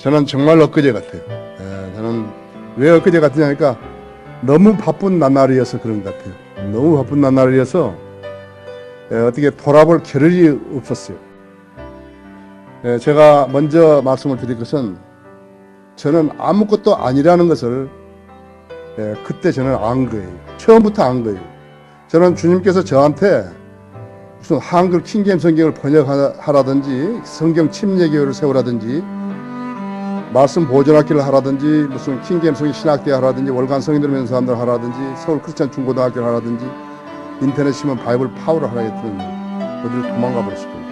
저는 정말 엊그제 같아요. 저는 왜 엊그제 같으냐니까 너무 바쁜 나날이어서 그런 것 같아요. 너무 바쁜 나날이어서 어떻게 돌아볼 겨를이 없었어요. 제가 먼저 말씀을 드릴 것은 저는 아무것도 아니라는 것을 그때 저는 안 거예요. 처음부터 안 거예요. 저는 주님께서 저한테 무슨 한글 킹제임 성경을 번역하라든지 성경 침례교회를 세우라든지 말씀 보존학교를 하라든지 무슨 킹제임 성경 신학대회 하라든지 월간 성인들 면사람들 하라든지 서울 크리스찬 중고등학교를 하라든지 인터넷 신문 바이블 파워를 하라 했더니 어디를 도망가 버렸을 거예요.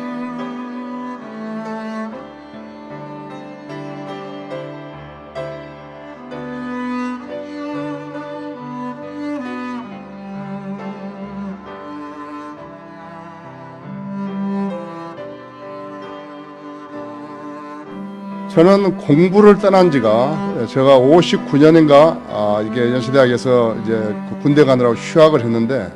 저는 공부를 떠난 지가 제가 59년인가 이게 연세대학에서 이제 그 군대 가느라고 휴학을 했는데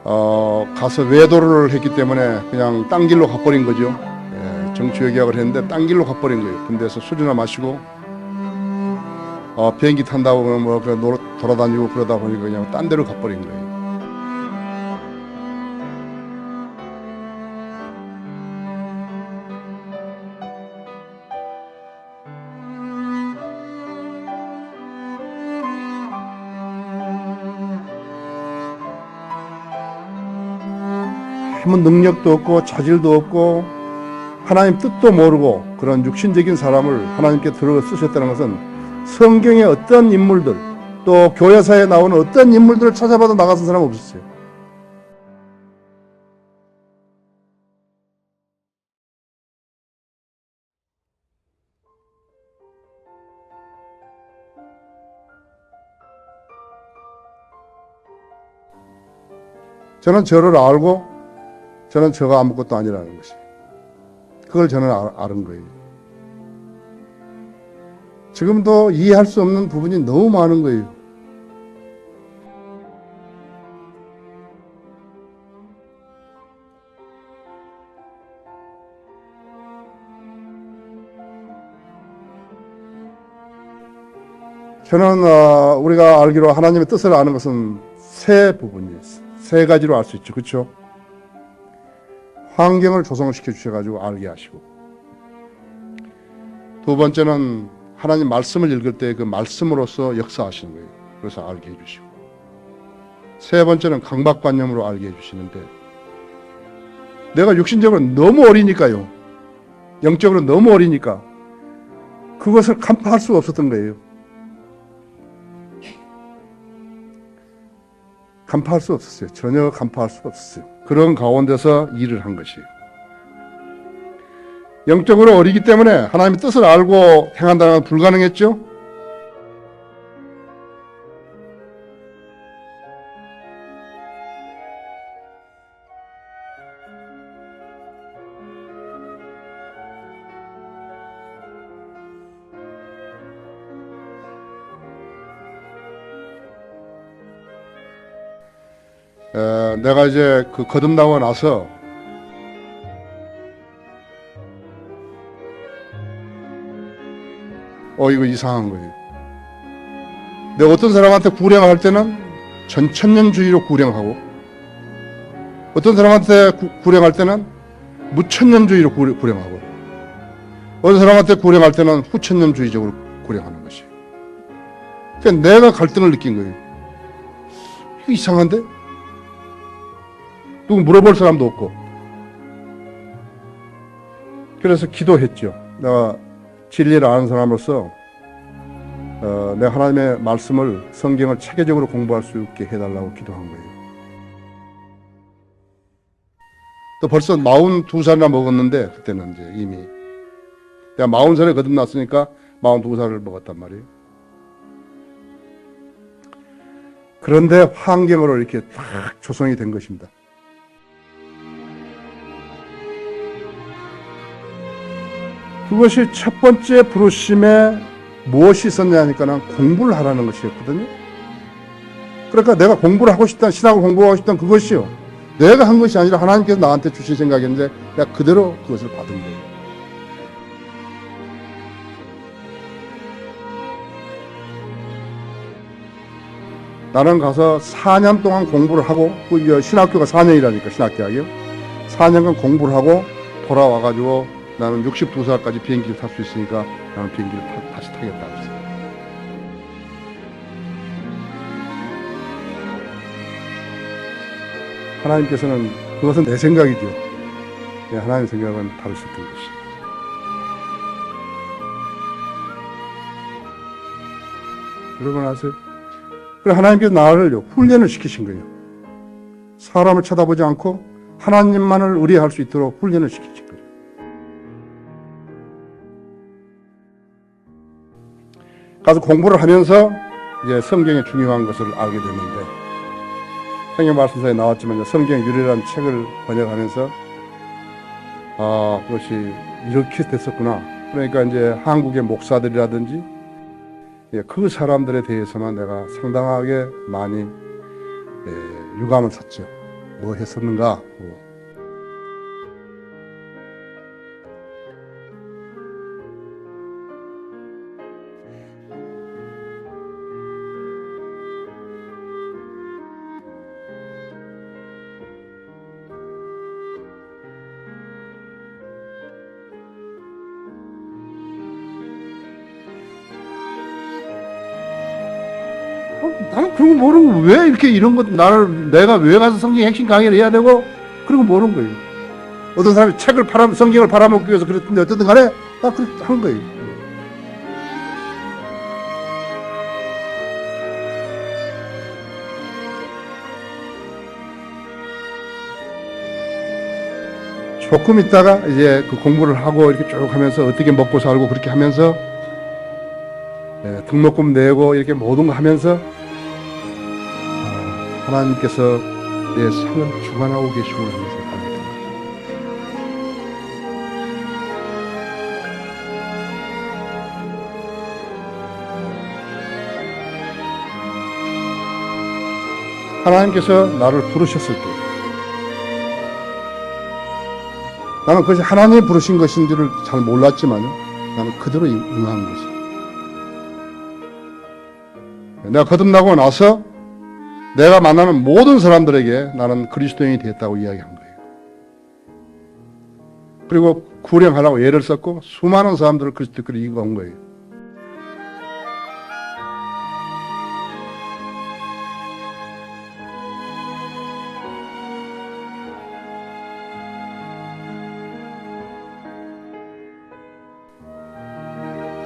가서 외도를 했기 때문에 그냥 딴 길로 가버린 거죠. 정치외교학을 했는데 딴 길로 가버린 거예요. 군대에서 술이나 마시고 비행기 탄다고 뭐 돌아다니고 그러다 보니까 그냥 딴 데로 가버린 거예요. 아무 능력도 없고 자질도 없고 하나님 뜻도 모르고 그런 육신적인 사람을 하나님께 들어 쓰셨다는 것은 성경의 어떤 인물들 또 교회사에 나오는 어떤 인물들을 찾아봐도 나 같은 사람 없었어요. 저는 저를 알고 저는 저가 아무것도 아니라는 것이 그걸 저는 아는 거예요. 지금도 이해할 수 없는 부분이 너무 많은 거예요. 저는 우리가 알기로 하나님의 뜻을 아는 것은 세 부분이에요. 세 가지로 알 수 있죠. 그렇죠? 환경을 조성시켜 주셔가지고 알게 하시고, 두 번째는 하나님 말씀을 읽을 때 그 말씀으로서 역사하시는 거예요. 그래서 알게 해주시고, 세 번째는 강박관념으로 알게 해주시는데, 내가 육신적으로 너무 어리니까요, 영적으로 너무 어리니까 그것을 간파할 수가 없었던 거예요. 간파할 수 없었어요. 전혀 간파할 수가 없었어요. 그런 가운데서 일을 한 것이에요. 영적으로 어리기 때문에 하나님의 뜻을 알고 행한다는 건 불가능했죠. 내가 이제 그 거듭나고 나서 이거 이상한 거예요. 내가 어떤 사람한테 구령할 때는 전천년주의로 구령하고 어떤 사람한테 구령할 때는 무천년주의로 구령하고 어떤 사람한테 구령할 때는 후천년주의적으로 구령하는 것이에요. 그러니까 내가 갈등을 느낀 거예요. 이거 이상한데? 누구 물어볼 사람도 없고. 그래서 기도했죠. 내가 진리를 아는 사람으로서 내가 하나님의 말씀을 성경을 체계적으로 공부할 수 있게 해달라고 기도한 거예요. 또 벌써 42살이나 먹었는데 그때는 이제 이미 내가 40살에 거듭났으니까 42살을 먹었단 말이에요. 그런데 환경으로 이렇게 딱 조성이 된 것입니다. 그것이 첫 번째 부르심에 무엇이 있었냐 하니까는 공부를 하라는 것이었거든요. 그러니까 내가 공부를 하고 싶다, 신학을 공부하고 싶다 그것이요. 내가 한 것이 아니라 하나님께서 나한테 주신 생각인데 내가 그대로 그것을 받은 거예요. 나는 가서 4년 동안 공부를 하고, 그 신학교가 4년이라니까, 신학대학이요. 4년간 공부를 하고 돌아와가지고 나는 62살까지 비행기를 탈 수 있으니까 나는 비행기를 다시 타겠다 그랬어요. 하나님께서는 그것은 내 생각이죠. 하나님의 생각은 다르셨던 것이죠. 여러분 아세요? 그래 하나님께서 나를 훈련을 시키신 거예요. 사람을 쳐다보지 않고 하나님만을 의뢰할 수 있도록 훈련을 시키신 거예요. 가서 공부를 하면서 이제 성경의 중요한 것을 알게 됐는데, 성경 말씀서에 나왔지만 성경 유래라는 책을 번역하면서 그것이 이렇게 됐었구나. 그러니까 이제 한국의 목사들이라든지 그 사람들에 대해서만 내가 상당하게 많이 유감을 샀죠. 뭐 했었는가? 나는 그런 거 모르는 거, 왜 이렇게 이런 것, 내가 왜 가서 성경 핵심 강의를 해야 되고, 그런 거 모르는 거예요. 어떤 사람이 성경을 팔아먹기 위해서 그랬는데, 어쨌든 간에, 나 그렇게 한 거예요. 조금 있다가 이제 그 공부를 하고 이렇게 쭉 하면서 어떻게 먹고 살고 그렇게 하면서, 등록금 내고 이렇게 모든 거 하면서, 하나님께서 내 삶을 주관하고 계시구나 하면서 알게 된 거죠. 하나님께서 나를 부르셨을 때 나는 그것이 하나님이 부르신 것인지를 잘 몰랐지만요, 나는 그대로 응한 것이에요. 내가 거듭나고 나서 내가 만나는 모든 사람들에게 나는 그리스도인이 됐다고 이야기한 거예요. 그리고 구령하라고 예를 썼고 수많은 사람들을 그리스도께로 이끌어온 거예요.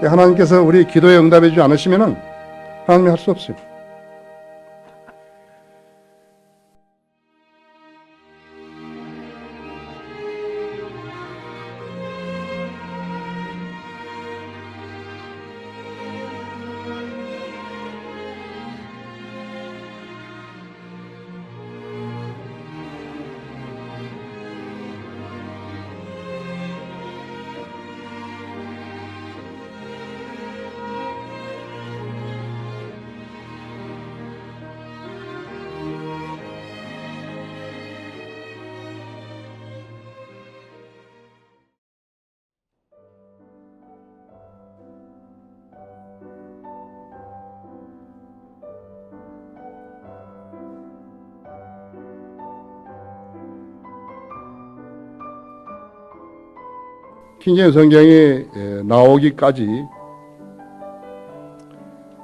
하나님께서 우리 기도에 응답해 주지 않으시면 하나님이 할 수 없어요. 킹제임스 성경이 나오기까지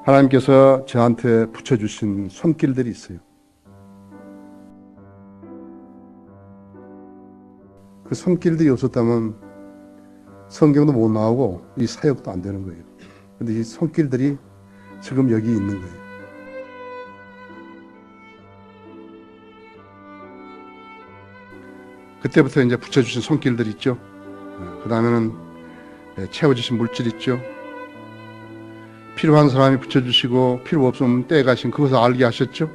하나님께서 저한테 붙여주신 손길들이 있어요. 그 손길들이 없었다면 성경도 못 나오고 이 사역도 안 되는 거예요. 근데 이 손길들이 지금 여기 있는 거예요. 그때부터 이제 붙여주신 손길들 있죠. 그 다음에는 채워주신 물질 있죠. 필요한 사람이 붙여주시고 필요 없으면 떼가신 그것을 알게 하셨죠.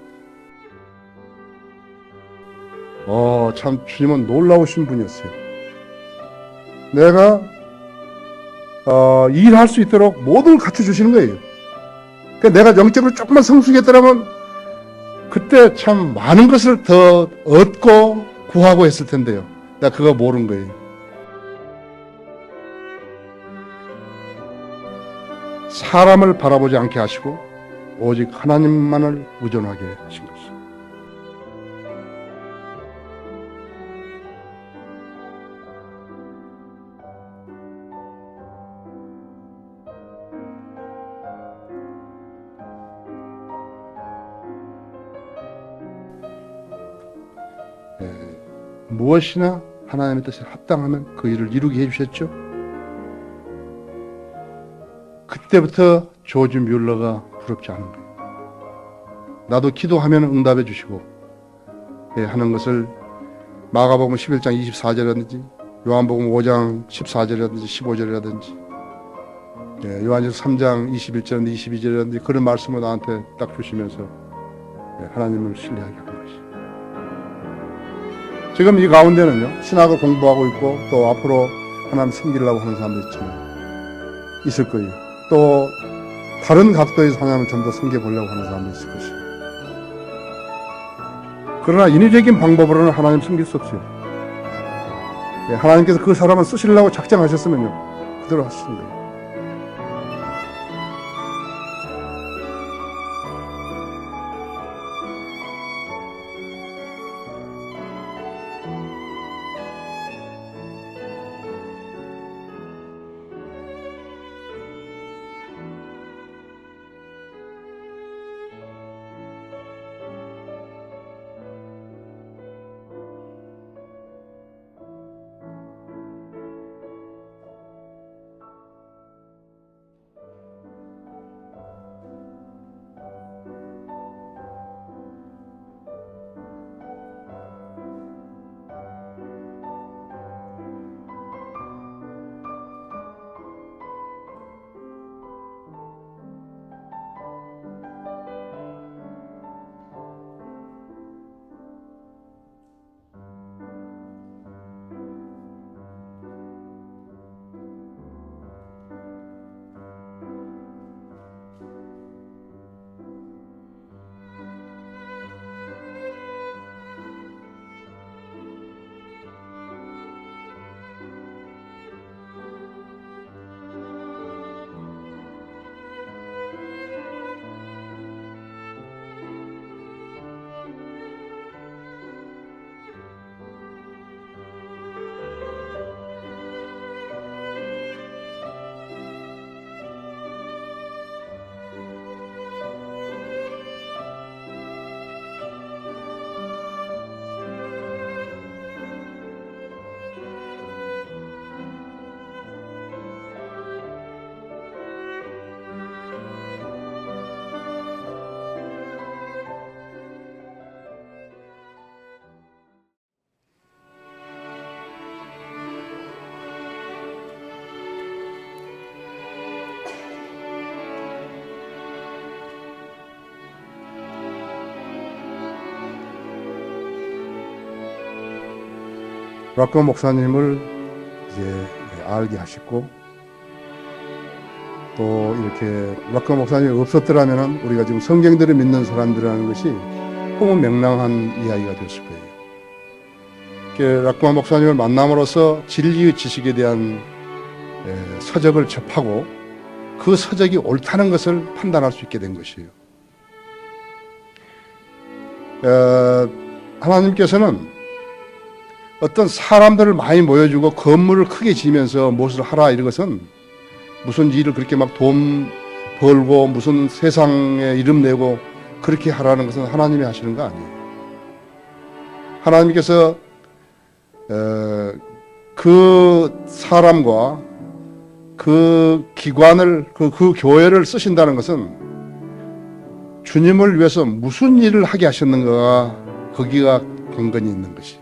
참 주님은 놀라우신 분이었어요. 내가 일할 수 있도록 모든 걸 갖춰주시는 거예요. 그러니까 내가 영적으로 조금만 성숙했더라면 그때 참 많은 것을 더 얻고 구하고 했을 텐데요. 내가 그거 모르는 거예요. 사람을 바라보지 않게 하시고 오직 하나님만을 의존하게 하신 것입니다. 무엇이나 하나님의 뜻에 합당하면 그 일을 이루게 해주셨죠. 그때부터 조지 뮬러가 부럽지 않은 거예요. 나도 기도하면 응답해 주시고 하는 것을 마가복음 11장 24절이라든지 요한복음 5장 14절이라든지 15절이라든지 요한일서 3장 21절이라든지 22절이라든지 그런 말씀을 나한테 딱 주시면서 하나님을 신뢰하게 하는 것이. 지금 이 가운데는요, 신학을 공부하고 있고 또 앞으로 하나님 섬기려고 하는 사람도 있지만 있을 거예요. 또 다른 각도에서 하나님을 좀 더 섬겨보려고 하는 사람도 있을 것이고. 그러나 인위적인 방법으로는 하나님 섬길 수 없어요. 하나님께서 그 사람을 쓰시려고 작정하셨으면요, 그대로 하시는 거예요. 락커 목사님을 이제 알게 하셨고, 또 이렇게 락커 목사님이 없었더라면 우리가 지금 성경들을 믿는 사람들이라는 것이 허무맹랑한 이야기가 됐을 거예요. 락커 목사님을 만남으로써 진리의 지식에 대한 서적을 접하고 그 서적이 옳다는 것을 판단할 수 있게 된 것이에요. 하나님께서는 어떤 사람들을 많이 모여주고 건물을 크게 지으면서 무엇을 하라 이런 것은 무슨 일을 그렇게 막 돈 벌고 무슨 세상에 이름 내고 그렇게 하라는 것은 하나님이 하시는 거 아니에요. 하나님께서 그 사람과 그 기관을 그 교회를 쓰신다는 것은 주님을 위해서 무슨 일을 하게 하셨는가 거기가 근거이 있는 것이.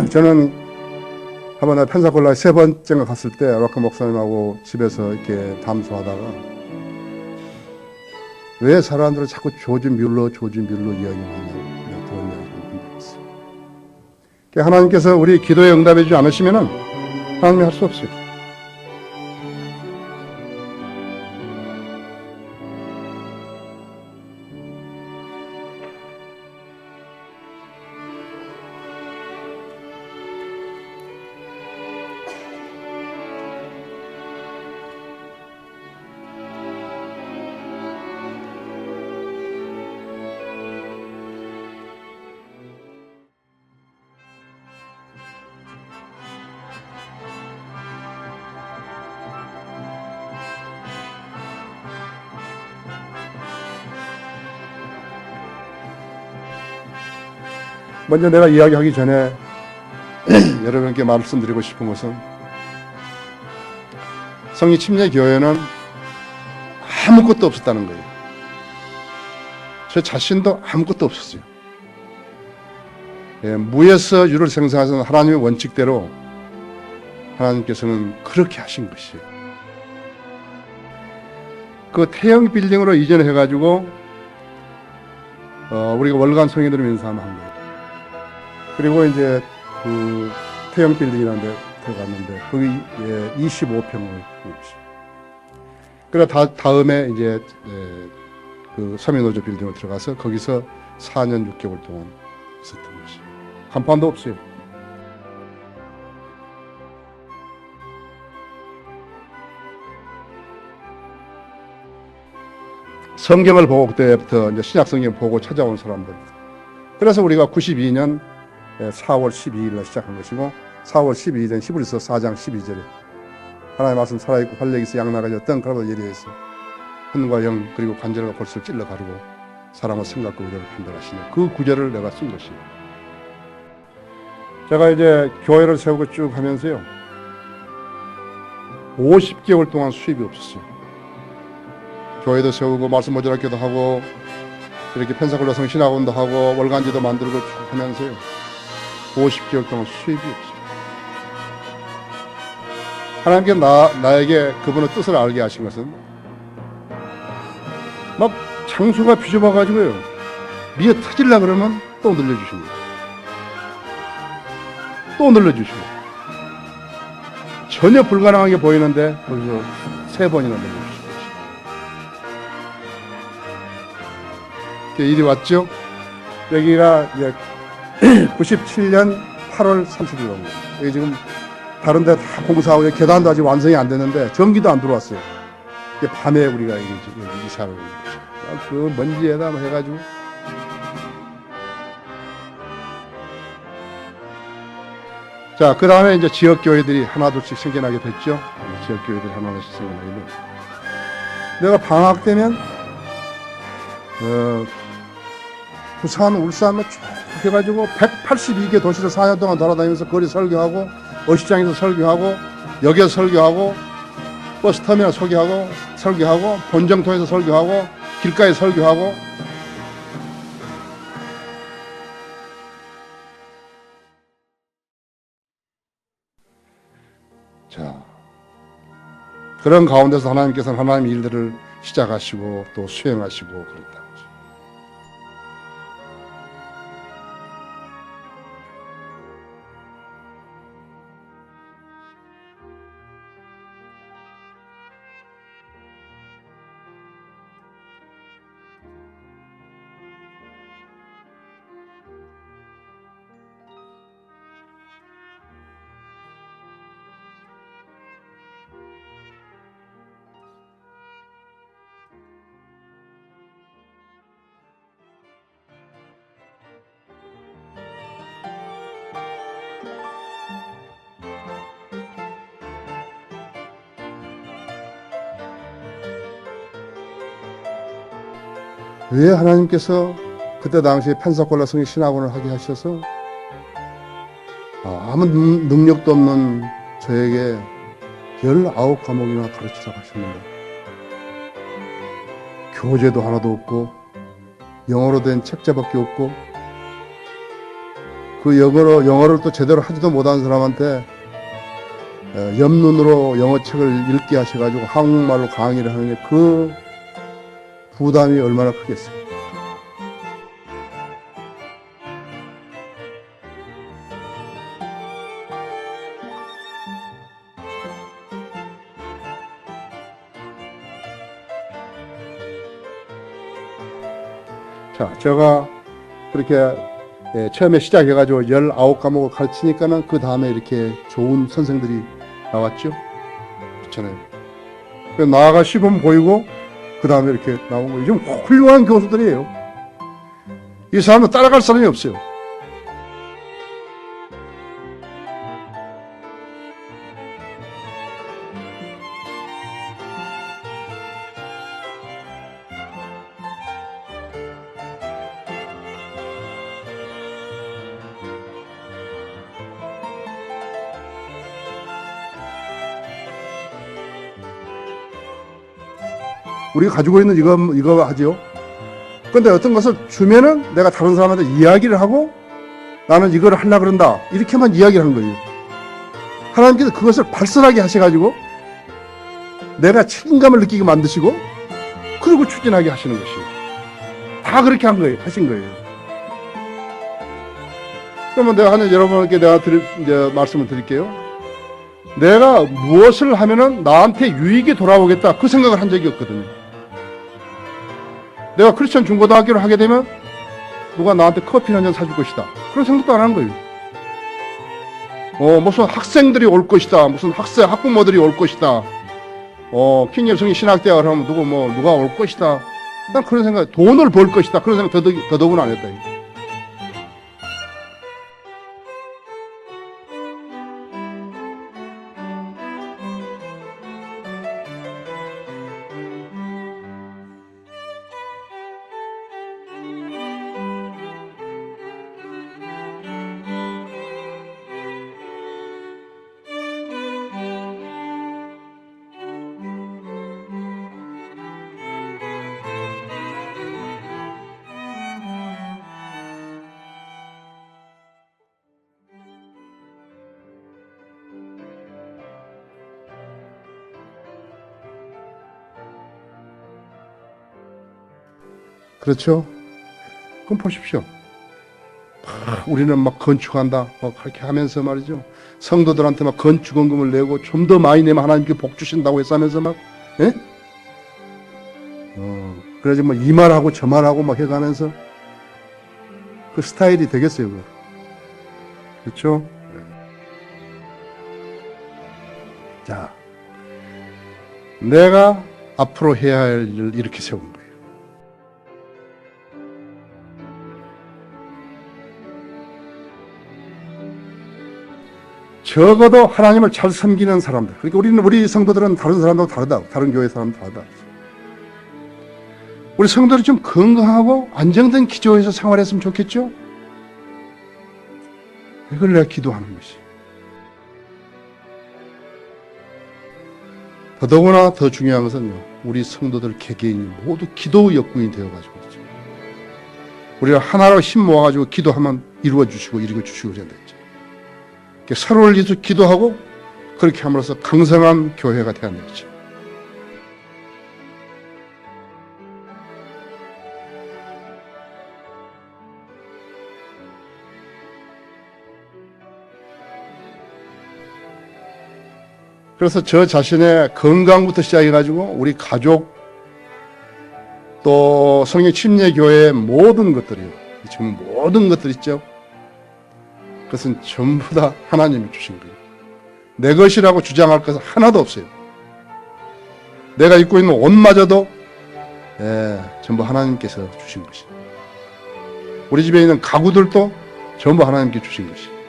저는 한번 펜사콜라에 3번째가 갔을 때 로크 목사님하고 집에서 이렇게 담소하다가 왜 사람들은 자꾸 조지 뮬러 이야기하냐 그런 이야기를 했어요. 하나님께서 우리 기도에 응답해 주지 않으시면은 하나님이 할 수 없어요. 먼저 내가 이야기하기 전에 여러분께 말씀드리고 싶은 것은 성리 침례교회는 아무것도 없었다는 거예요. 저 자신도 아무것도 없었어요. 무에서 유를 생성하신 하나님의 원칙대로 하나님께서는 그렇게 하신 것이에요. 그 태형 빌딩으로 이전해가지고 우리가 월간 성인들을 인사하면 한 거예요. 그리고 이제 그 태형 빌딩이라는 데 들어갔는데 거기 25평을 있어요. 그래서 다음에 이제 그 서민노조 빌딩으로 들어가서 거기서 4년 6개월 동안 있었던 것이에요. 간판도 없어요. 성경을 보고 그때부터 이제 신약 성경 보고 찾아온 사람들. 그래서 우리가 92년 4월 12일 날 시작한 것이고 4월 12일은 히브리서 4장 12절에 하나님의 말씀 살아있고 활력이 있어 양나가졌던 그라도 예리해서 혼과 영 그리고 관절과 골수를 찔러 가르고 사람의 생각과 의도를 판단하시냐 그 구절을 내가 쓴 것이에요. 제가 이제 교회를 세우고 쭉 하면서요 50개월 동안 수입이 없었어요. 교회도 세우고 말씀 모자라기도 하고 이렇게 펜사콜라 성신학원도 하고 월간지도 만들고 쭉 하면서요 50개월 동안 수입이 없어요. 하나님께 나에게 그분의 뜻을 알게 하신 것은 막 장수가 비좁아가지고요 미어 터질라 그러면 또 늘려주시고 또 늘려주시고 전혀 불가능하게 보이는데 거기서 3번이나 늘려주시고 일이 왔죠. 여기가 이제 97년 8월 30일 옵니다. 여기 지금 다른 데 다 공사하고 계단도 아직 완성이 안 됐는데 전기도 안 들어왔어요. 밤에 우리가 여기 이사를 그 먼지에다 해가지고 자, 그 다음에 이제 지역교회들이 하나둘씩 생겨나게 됐죠. 지역교회들이 하나둘씩 생겨나게 됐죠. 내가 방학 되면 부산, 울산을 쭉 해가지고 182개 도시를 4년 동안 돌아다니면서 거리 설교하고 어시장에서 설교하고 역에서 설교하고 버스터미널 소개하고 설교하고 본정토에서 설교하고 길가에 설교하고 자 그런 가운데서 하나님께서는 하나님의 일들을 시작하시고 또 수행하시고 그랬다. 왜 하나님께서 그때 당시에 펜사콜라 성의 신학원을 하게 하셔서 아무 능력도 없는 저에게 19과목이나 가르치라고 하셨는데 교재도 하나도 없고 영어로 된 책자밖에 없고 그 영어를 또 제대로 하지도 못하는 사람한테 옆눈으로 영어책을 읽게 하셔가지고 한국말로 강의를 하는 게 그 부담이 얼마나 크겠어요. 자, 제가 그렇게 처음에 시작해가지고 19과목을 가르치니까는 그 다음에 이렇게 좋은 선생들이 나왔죠. 그렇잖아요. 나아가 시범 보이고 그 다음에 이렇게 나온 거예요. 좀 훌륭한 교수들이에요. 이 사람은 따라갈 사람이 없어요. 우리가 가지고 있는 이거 하지요. 근데 어떤 것을 주면은 내가 다른 사람한테 이야기를 하고 나는 이걸 하려고 그런다. 이렇게만 이야기를 하는 거예요. 하나님께서 그것을 발설하게 하셔가지고 내가 책임감을 느끼게 만드시고 그리고 추진하게 하시는 것이에요. 다 그렇게 하신 거예요. 그러면 내가 여러분께 이제 말씀을 드릴게요. 내가 무엇을 하면은 나한테 유익이 돌아오겠다. 그 생각을 한 적이 없거든요. 내가 크리스천 중고등학교를 하게 되면 누가 나한테 커피 한 잔 사줄 것이다. 그런 생각도 안 하는 거예요. 무슨 학생들이 올 것이다. 무슨 학부모들이 올 것이다. 킹일성이 신학대학을 하면 누가 올 것이다. 난 그런 생각, 돈을 벌 것이다. 그런 생각 더더욱은 안 했다. 그렇죠? 그럼 보십시오. 우리는 막 건축한다. 그렇게 하면서 말이죠. 성도들한테 막 건축원금을 내고 좀 더 많이 내면 하나님께 복 주신다고 해서 하면서 막, 예? 그래서 이 말하고 저 말하고 막 해가면서 그 스타일이 되겠어요. 그거. 그렇죠? 자, 내가 앞으로 해야 할 일을 이렇게 세운 거예요. 적어도 하나님을 잘 섬기는 사람들. 그러니까 우리 성도들은 다른 사람하고 다르다. 다른 교회 사람도 다르다. 우리 성도들이 좀 건강하고 안정된 기조에서 생활했으면 좋겠죠? 이걸 내가 기도하는 것이. 더더구나 더 중요한 것은요. 우리 성도들 개개인이 모두 기도의 역군이 되어가지고 있죠. 우리가 하나로 힘 모아가지고 기도하면 이루어 주시고 그래야 되죠. 서로를 위해서 기도하고 그렇게 함으로써 강성한 교회가 되어야 되죠. 그래서 저 자신의 건강부터 시작해가지고 우리 가족 또 성령 침례교회의 모든 것들이요. 지금 모든 것들 있죠. 그것은 전부 다 하나님이 주신 거예요. 내 것이라고 주장할 것은 하나도 없어요. 내가 입고 있는 옷마저도 전부 하나님께서 주신 것이에요. 우리 집에 있는 가구들도 전부 하나님께 주신 것이에요.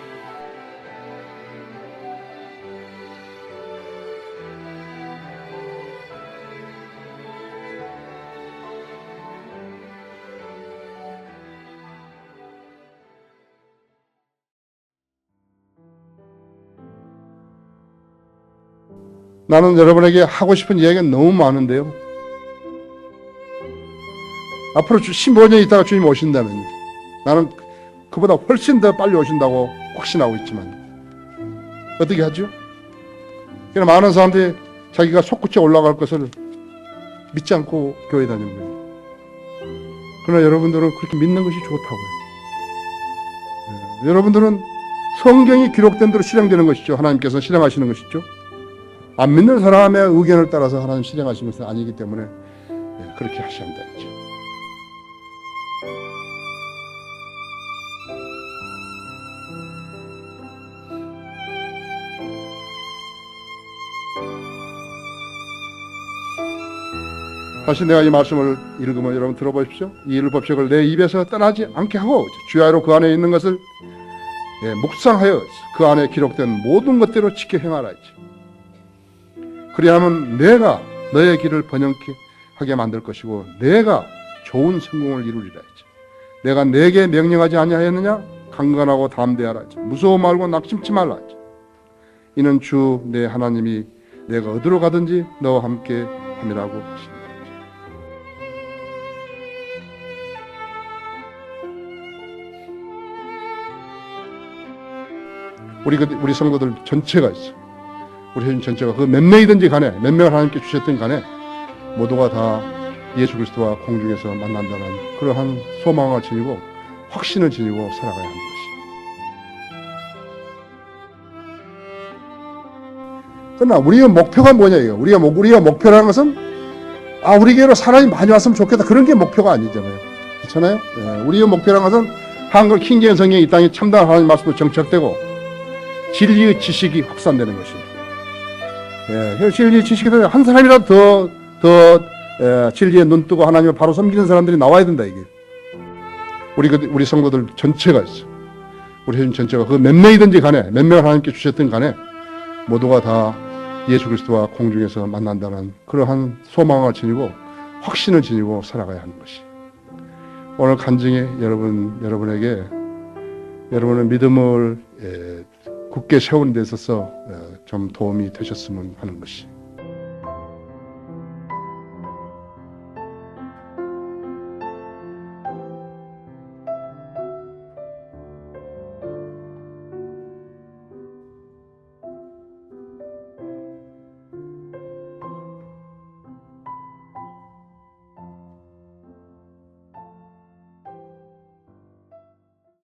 나는 여러분에게 하고 싶은 이야기가 너무 많은데요. 앞으로 15년 있다가 주님 오신다면 나는 그보다 훨씬 더 빨리 오신다고 확신하고 있지만 어떻게 하죠? 그냥 많은 사람들이 자기가 솟구쳐 올라갈 것을 믿지 않고 교회 다니는 거예요. 그러나 여러분들은 그렇게 믿는 것이 좋다고요. 여러분들은 성경이 기록된 대로 실행되는 것이죠. 하나님께서 실행하시는 것이죠. 안 믿는 사람의 의견을 따라서 하나님 실행하시는 것은 아니기 때문에 그렇게 하셔야 한다 했죠. 다시 내가 이 말씀을 읽으면 여러분 들어보십시오. 이 율법책을 내 입에서 떠나지 않게 하고 주야로 그 안에 있는 것을 묵상하여 그 안에 기록된 모든 것대로 지켜 행하라 했지. 그리하면 내가 너의 길을 번영케 하게 만들 것이고 내가 좋은 성공을 이루리라 했지. 내가 내게 명령하지 아니하였느냐? 강건하고 담대하라 했지. 무서워 말고 낙심치 말라 했지. 이는 주 내 하나님이 내가 어디로 가든지 너와 함께 함이라고 하신다. 우리 성도들 전체가 있어. 우리 회원 전체가 그 몇 명이든지 간에 몇 명을 하나님께 주셨든 간에 모두가 다 예수 그리스도와 공중에서 만난다는 그러한 소망을 지니고 확신을 지니고 살아가야 하는 것이. 그러나 우리의 목표가 뭐냐 이거. 우리가 목표라는 것은 우리 교회로 사람이 많이 왔으면 좋겠다 그런 게 목표가 아니잖아요. 그렇잖아요. 우리의 목표라는 것은 한글 킹제임 성경이 이 땅에 참다한 하나님 말씀으로 정착되고 진리의 지식이 확산되는 것입니다. 진리의 지식이 한 사람이라도 더 진리에 눈 뜨고 하나님을 바로 섬기는 사람들이 나와야 된다 이게. 우리 성도들 전체가 있어. 우리 회원 전체가 그 몇 명이든지 간에 몇 명을 하나님께 주셨든 간에 모두가 다 예수 그리스도와 공중에서 만난다는 그러한 소망을 지니고 확신을 지니고 살아가야 하는 것이. 오늘 간증에 여러분에게 여러분의 믿음을 굳게 세우는 데 있어서 좀 도움이 되셨으면 하는 것이